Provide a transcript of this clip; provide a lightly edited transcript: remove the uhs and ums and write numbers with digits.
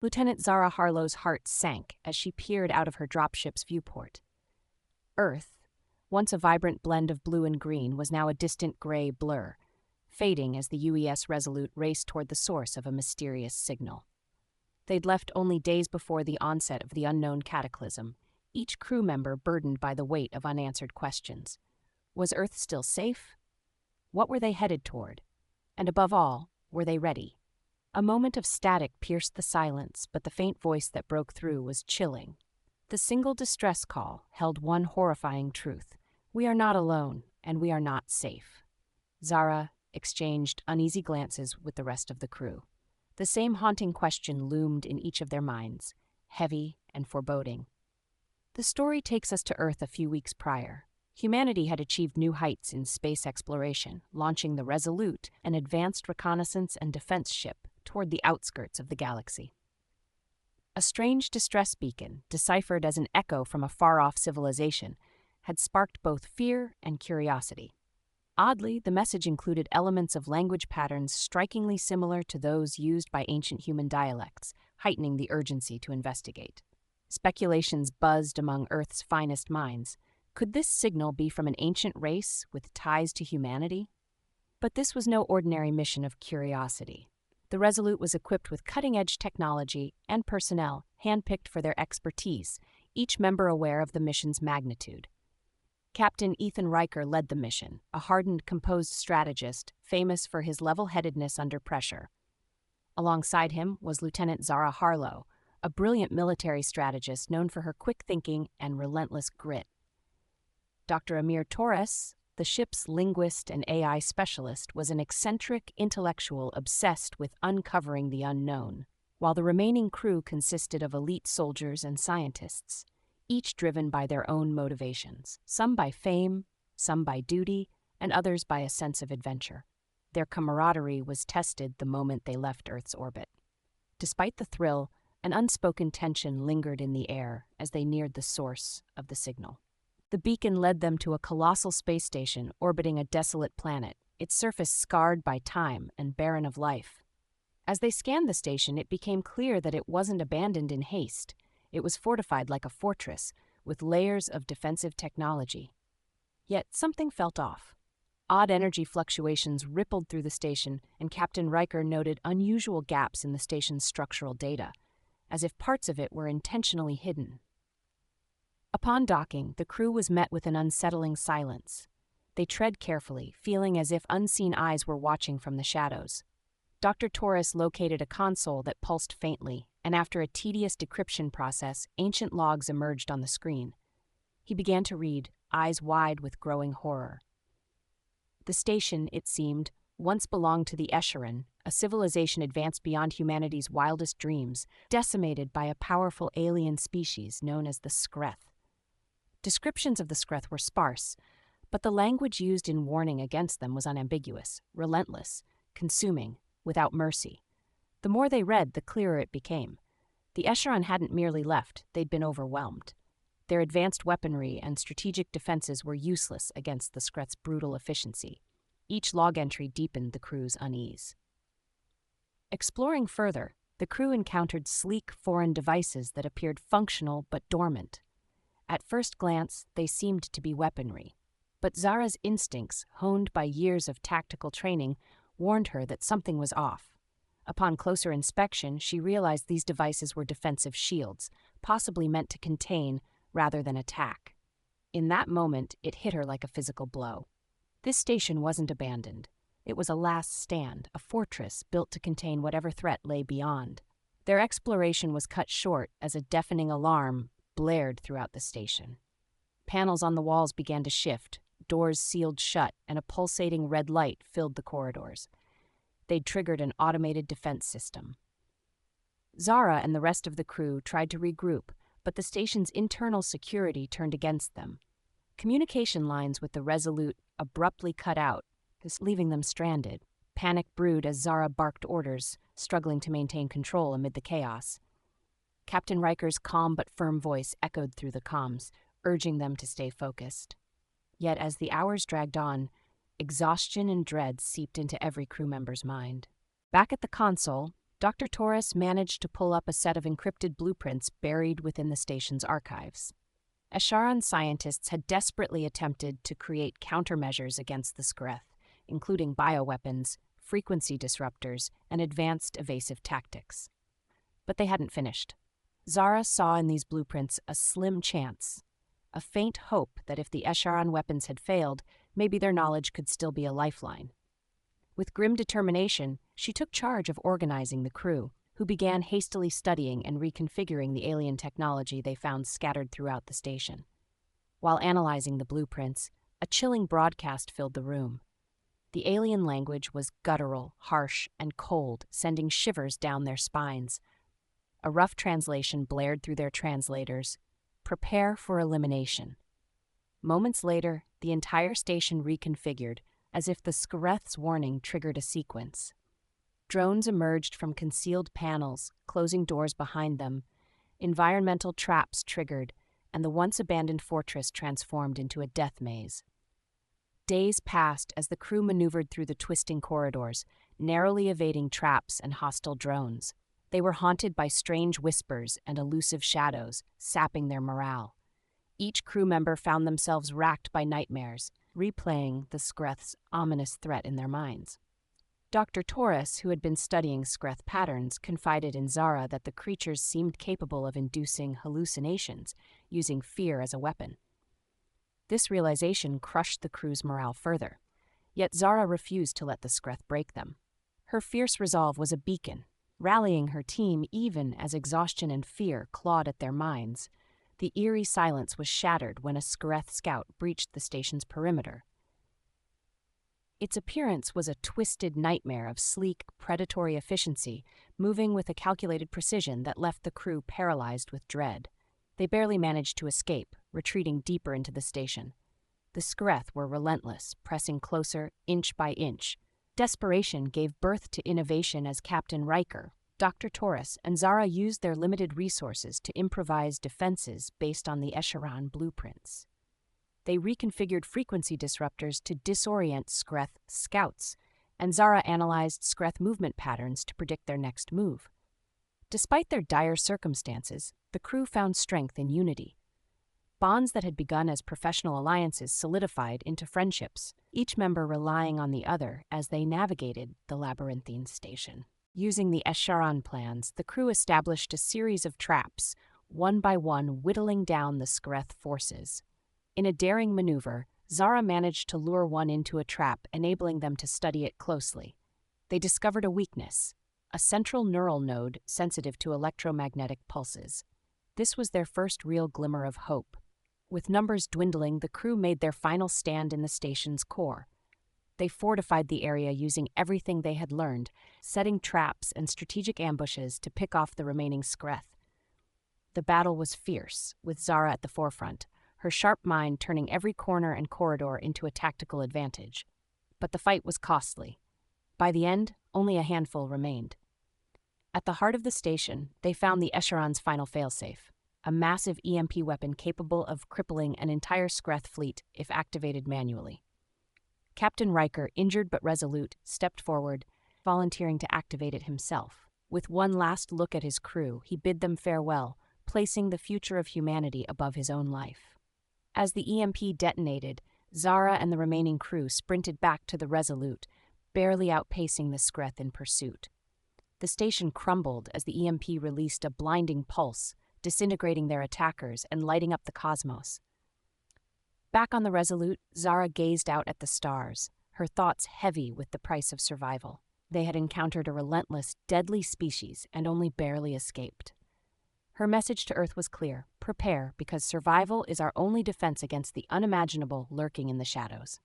Lieutenant Zara Harlow's heart sank as she peered out of her dropship's viewport. Earth, once a vibrant blend of blue and green, was now a distant gray blur, fading as the UES Resolute raced toward the source of a mysterious signal. They'd left only days before the onset of the unknown cataclysm, each crew member burdened by the weight of unanswered questions. Was Earth still safe? What were they headed toward? And above all, were they ready? A moment of static pierced the silence, but the faint voice that broke through was chilling. The single distress call held one horrifying truth. We are not alone, and we are not safe. Zara exchanged uneasy glances with the rest of the crew. The same haunting question loomed in each of their minds, heavy and foreboding. The story takes us to Earth a few weeks prior. Humanity had achieved new heights in space exploration, launching the Resolute, an advanced reconnaissance and defense ship, toward the outskirts of the galaxy. A strange distress beacon, deciphered as an echo from a far-off civilization, had sparked both fear and curiosity. Oddly, the message included elements of language patterns strikingly similar to those used by ancient human dialects, heightening the urgency to investigate. Speculations buzzed among Earth's finest minds. Could this signal be from an ancient race with ties to humanity? But this was no ordinary mission of curiosity. The Resolute was equipped with cutting-edge technology and personnel handpicked for their expertise, each member aware of the mission's magnitude. Captain Ethan Riker led the mission, a hardened, composed strategist famous for his level-headedness under pressure. Alongside him was Lieutenant Zara Harlow, a brilliant military strategist known for her quick thinking and relentless grit. Dr. Amir Torres, the ship's linguist and AI specialist, was an eccentric intellectual obsessed with uncovering the unknown, while the remaining crew consisted of elite soldiers and scientists, each driven by their own motivations, some by fame, some by duty, and others by a sense of adventure. Their camaraderie was tested the moment they left Earth's orbit. Despite the thrill, an unspoken tension lingered in the air as they neared the source of the signal. The beacon led them to a colossal space station orbiting a desolate planet, its surface scarred by time and barren of life. As they scanned the station, it became clear that it wasn't abandoned in haste. It was fortified like a fortress, with layers of defensive technology. Yet something felt off. Odd energy fluctuations rippled through the station, and Captain Riker noted unusual gaps in the station's structural data, as if parts of it were intentionally hidden. Upon docking, the crew was met with an unsettling silence. They tread carefully, feeling as if unseen eyes were watching from the shadows. Dr. Torres located a console that pulsed faintly, and after a tedious decryption process, ancient logs emerged on the screen. He began to read, eyes wide with growing horror. The station, it seemed, once belonged to the Escharon, a civilization advanced beyond humanity's wildest dreams, decimated by a powerful alien species known as the Skreth. Descriptions of the Skreth were sparse, but the language used in warning against them was unambiguous, relentless, consuming, without mercy. The more they read, the clearer it became. The Escharon hadn't merely left, they'd been overwhelmed. Their advanced weaponry and strategic defenses were useless against the Skreth's brutal efficiency. Each log entry deepened the crew's unease. Exploring further, the crew encountered sleek foreign devices that appeared functional but dormant. At first glance, they seemed to be weaponry, but Zara's instincts, honed by years of tactical training, warned her that something was off. Upon closer inspection, she realized these devices were defensive shields, possibly meant to contain rather than attack. In that moment, it hit her like a physical blow. This station wasn't abandoned. It was a last stand, a fortress built to contain whatever threat lay beyond. Their exploration was cut short as a deafening alarm blared throughout the station. Panels on the walls began to shift, doors sealed shut, and a pulsating red light filled the corridors. They'd triggered an automated defense system. Zara and the rest of the crew tried to regroup, but the station's internal security turned against them. Communication lines with the Resolute abruptly cut out, leaving them stranded. Panic brewed as Zara barked orders, struggling to maintain control amid the chaos. Captain Riker's calm but firm voice echoed through the comms, urging them to stay focused. Yet as the hours dragged on, exhaustion and dread seeped into every crew member's mind. Back at the console, Dr. Torres managed to pull up a set of encrypted blueprints buried within the station's archives. Escharon scientists had desperately attempted to create countermeasures against the Skreth, including bioweapons, frequency disruptors, and advanced evasive tactics. But they hadn't finished. Zara saw in these blueprints a slim chance, a faint hope that if the Escharon weapons had failed, maybe their knowledge could still be a lifeline. With grim determination, she took charge of organizing the crew, who began hastily studying and reconfiguring the alien technology they found scattered throughout the station. While analyzing the blueprints, a chilling broadcast filled the room. The alien language was guttural, harsh, and cold, sending shivers down their spines. A rough translation blared through their translators. Prepare for elimination. Moments later, the entire station reconfigured, as if the Skreth's warning triggered a sequence. Drones emerged from concealed panels, closing doors behind them. Environmental traps triggered, and the once-abandoned fortress transformed into a death maze. Days passed as the crew maneuvered through the twisting corridors, narrowly evading traps and hostile drones. They were haunted by strange whispers and elusive shadows, sapping their morale. Each crew member found themselves racked by nightmares, replaying the Skreth's ominous threat in their minds. Dr. Torres, who had been studying Skreth patterns, confided in Zara that the creatures seemed capable of inducing hallucinations, using fear as a weapon. This realization crushed the crew's morale further, yet Zara refused to let the Skreth break them. Her fierce resolve was a beacon, rallying her team even as exhaustion and fear clawed at their minds. The eerie silence was shattered when a Skreth scout breached the station's perimeter. Its appearance was a twisted nightmare of sleek, predatory efficiency, moving with a calculated precision that left the crew paralyzed with dread. They barely managed to escape, retreating deeper into the station. The Skreth were relentless, pressing closer, inch by inch. Desperation gave birth to innovation as Captain Riker, Dr. Torres, and Zara used their limited resources to improvise defenses based on the Escharon blueprints. They reconfigured frequency disruptors to disorient Skreth scouts, and Zara analyzed Skreth movement patterns to predict their next move. Despite their dire circumstances, the crew found strength in unity. Bonds that had begun as professional alliances solidified into friendships, each member relying on the other as they navigated the labyrinthine station. Using the Escharon plans, the crew established a series of traps, one by one whittling down the Skreth forces. In a daring maneuver, Zara managed to lure one into a trap, enabling them to study it closely. They discovered a weakness, a central neural node sensitive to electromagnetic pulses. This was their first real glimmer of hope. With numbers dwindling, the crew made their final stand in the station's core. They fortified the area using everything they had learned, setting traps and strategic ambushes to pick off the remaining Skreth. The battle was fierce, with Zara at the forefront, her sharp mind turning every corner and corridor into a tactical advantage. But the fight was costly. By the end, only a handful remained. At the heart of the station, they found the Escharon's final failsafe, a massive EMP weapon capable of crippling an entire Skreth fleet if activated manually. Captain Riker, injured but resolute, stepped forward, volunteering to activate it himself. With one last look at his crew, he bid them farewell, placing the future of humanity above his own life. As the EMP detonated, Zara and the remaining crew sprinted back to the Resolute, barely outpacing the Skreth in pursuit. The station crumbled as the EMP released a blinding pulse, disintegrating their attackers and lighting up the cosmos. Back on the Resolute, Zara gazed out at the stars, her thoughts heavy with the price of survival. They had encountered a relentless, deadly species and only barely escaped. Her message to Earth was clear: prepare, because survival is our only defense against the unimaginable lurking in the shadows.